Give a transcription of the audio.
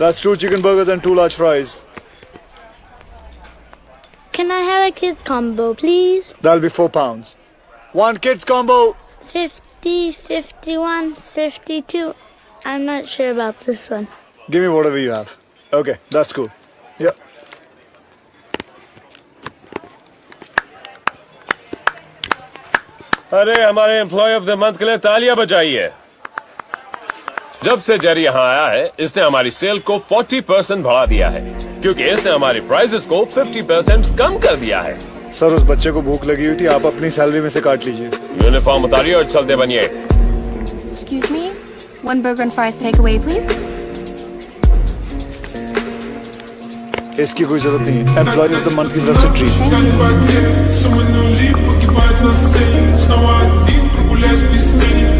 That's 2 chicken burgers and 2 large fries. Can I have a kids combo, please? That'll be £4. 1 kids combo. 50, 51, 52. I'm not sure about this one. Give me whatever you have. Okay, that's cool. Yeah. अरे हमारे employ of the month के लिए तालियां बजाइए। जब से Jerry यहाँ आया है इसने हमारी सेल को 40% बढ़ा दिया है क्योंकि इसने हमारी प्राइसेस को 50% कम कर दिया है। सर उस बच्चे को भूख लगी हुई थी, आप अपनी सैलरी में से काट लीजिए। यूनिफॉर्म उतारिए और चलते बनिए। Excuse me? 1 burger and fries takeaway, please. इसकी कोई जरूरत नहीं है। एम्प्लॉय ऑफ द मंथ की तरफ से ट्रीट। Thank you.